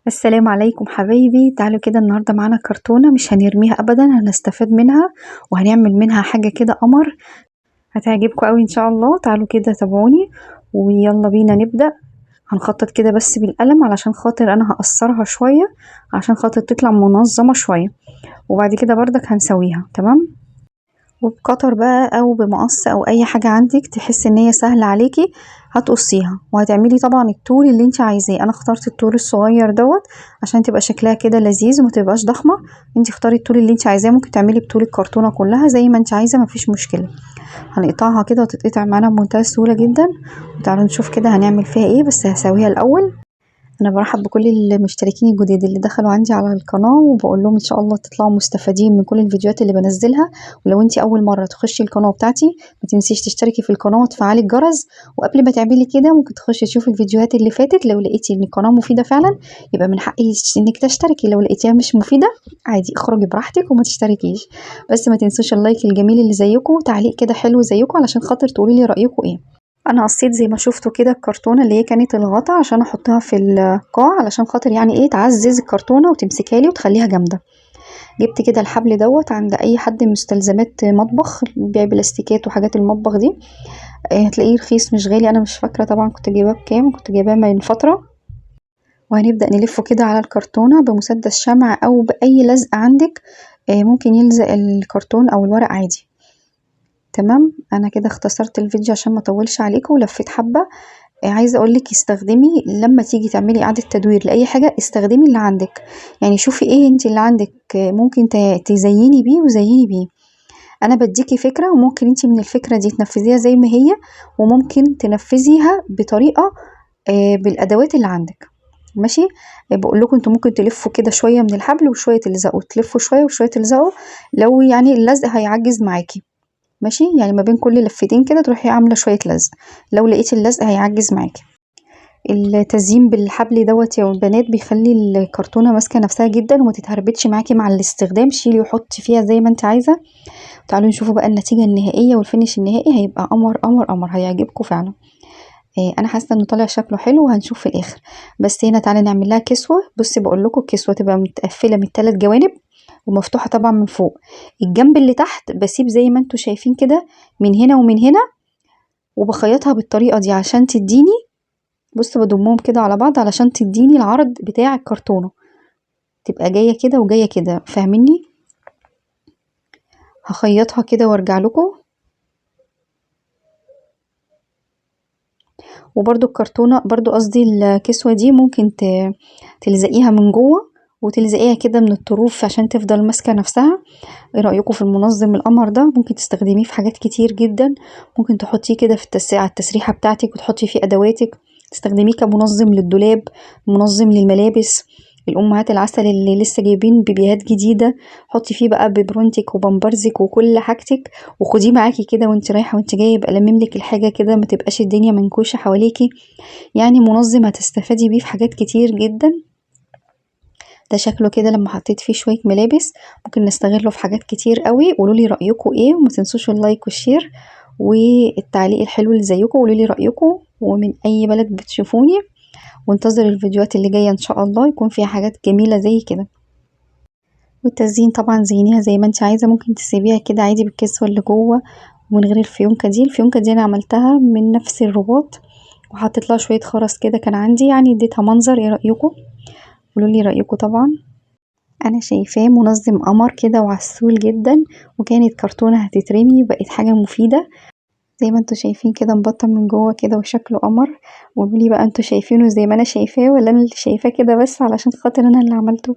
السلام عليكم حبايبي، تعالوا كده النهارده معانا كرتونة مش هنرميها ابدا، هنستفاد منها وهنعمل منها حاجة كده قمر هتعجبكم قوي ان شاء الله. تعالوا كده تابعوني ويلا بينا نبدأ. هنخطط كده بس بالقلم علشان خاطر انا هقصرها شوية عشان خاطر تطلع منظمة شوية، وبعد كده بردك هنسويها تمام. وبقطر بقى او بمقص او اي حاجة عندك تحس ان هي سهلة عليكي هتقصيها، وهتعملي طبعا الطول اللي انت عايزاه. انا اخترت الطول الصغير دوت عشان تبقى شكلها كده لذيذ وما تبقاش ضخمة. انت اختاري الطول اللي انت عايزاه، ممكن تعملي بطول الكرتونة كلها زي ما انت عايزة، مفيش مشكلة. هنقطعها كده وتتقطع معانا بمنتهى السهولة جدا. وتعالوا نشوف كده هنعمل فيها ايه، بس هسويها الاول. انا برحب بكل المشتركين الجداد اللي دخلوا عندي على القناه، وبقول لهم ان شاء الله تطلعوا مستفادين من كل الفيديوهات اللي بنزلها. ولو انت اول مره تخشي القناه بتاعتي ما تنسيش تشتركي في القناه وتفعلي الجرس. وقبل ما تعملي كده ممكن تخشي تشوفي الفيديوهات اللي فاتت، لو لقيتي ان القناه مفيده فعلا يبقى من حقك انك تشتركي، لو لقيتيها مش مفيده عادي اخرجي براحتك وما تشتركيش. بس ما تنسوش اللايك الجميل اللي زيكم وتعليق كده حلو زيكم علشان خاطر تقولي لي رايكم ايه. انا قصيت زي ما شفتوا كده الكرتونه اللي هي كانت الغطا عشان احطها في القاع، علشان خاطر يعني ايه تعزز الكرتونه وتمسكها لي وتخليها جامده. جبت كده الحبل دوت عند اي حد من مستلزمات مطبخ بيبيع بلاستيكات وحاجات المطبخ دي. هتلاقيه رخيص مش غالي، انا مش فاكره طبعا كنت جايباه بكام، كنت جايباه من فتره. وهنبدا نلفه كده على الكرتونه بمسدس شمع او باي لزق عندك. ممكن يلزق الكرتون او الورق عادي. تمام، انا كده اختصرت الفيديو عشان ما اطولش عليكم ولفيت حبه. عايزه اقولك استخدمي لما تيجي تعملي اعاده تدوير لاي حاجه، استخدمي اللي عندك. يعني شوفي ايه انت اللي عندك ممكن تزيني بيه وزيني بيه. انا بديكي فكره وممكن انت من الفكره دي تنفذيها زي ما هي، وممكن تنفذيها بطريقه بالادوات اللي عندك. ماشي. بقول لكم انتوا ممكن تلفوا كده شويه من الحبل وشويه تلزقوا، تلفوا شويه وشويه تلزقوا لو يعني اللزق هيعجز معاكي. ماشي، يعني ما بين كل لفتين كده تروحي عامله شويه لزق لو لقيتي اللزق هيعجز معاكي. التزيين بالحبل دوت يا بنات بيخلي الكرتونه ماسكه نفسها جدا وما تتهربدش معاكي مع الاستخدام. شيلي وحطي فيها زي ما انت عايزه. تعالوا نشوفوا بقى النتيجه النهائيه والفينش النهائي، هيبقى قمر قمر قمر، هيعجبكم فعلا. انا حاسه انه طالع شكله حلو وهنشوف في الاخر. بس هنا تعالى نعمل لها كسوه. بصي بقول لكم الكسوه تبقى متقفله من الثلاث جوانب ومفتوحه طبعا من فوق. الجنب اللي تحت بسيب زي ما انتوا شايفين كده من هنا ومن هنا، وبخيطها بالطريقه دي عشان تديني، بصوا بضمهم كده على بعض علشان تديني العرض بتاع الكرتونه، تبقى جايه كده وجايه كده، فاهميني؟ هخيطها كده وارجع لكم. وبرده الكرتونه برده قصدي الكسوه دي ممكن تلزقيها من جوه وتلزقيها كده من الطروف عشان تفضل ماسكه نفسها. ايه رايكم في المنظم القمر ده؟ ممكن تستخدميه في حاجات كتير جدا. ممكن تحطيه كده في التسريحه بتاعتك وتحطي فيه ادواتك، تستخدميه كمنظم للدولاب، منظم للملابس. الامهات العسل اللي لسه جايبين بيبيهات جديده حطي فيه بقى ببرونتك وبمبرزك وكل حاجتك، وخديه معاكي كده وانت رايحه وانت جايه، يبقى لمملك الحاجه كده ما تبقاش الدنيا منكوشه حواليكي. يعني منظم هتستفادي بيه في حاجات كتير جدا. ده شكله كده لما حطيت فيه شويه ملابس، ممكن نستغله في حاجات كتير قوي. قولولي رايكم ايه، وما تنسوش اللايك والشير والتعليق الحلو اللي زيكم. قولولي رايكم ومن اي بلد بتشوفوني، وانتظر الفيديوهات اللي جايه ان شاء الله يكون فيها حاجات جميله زي كده. والتزيين طبعا زينيها زي ما انت عايزه، ممكن تسيبيها كده عادي بالكسوه اللي جوه ومن غير الفيونكه دي. الفيونكه دي انا عملتها من نفس الرباط وحطيت لها شويه خرز كده كان عندي، يعني اديتها منظر. ايه رايكم؟ قولولي رايكم طبعا. انا شايفاه منظم قمر كده وعسول جدا، وكانت كرتونه هتترمي وبقت حاجه مفيده زي ما انتوا شايفين كده، مبطن من جوه كده وشكله قمر. وقولولي بقى انتوا شايفينه زي ما انا شايفاه ولا انا اللي شايفاه كده بس علشان خاطر انا اللي عملته.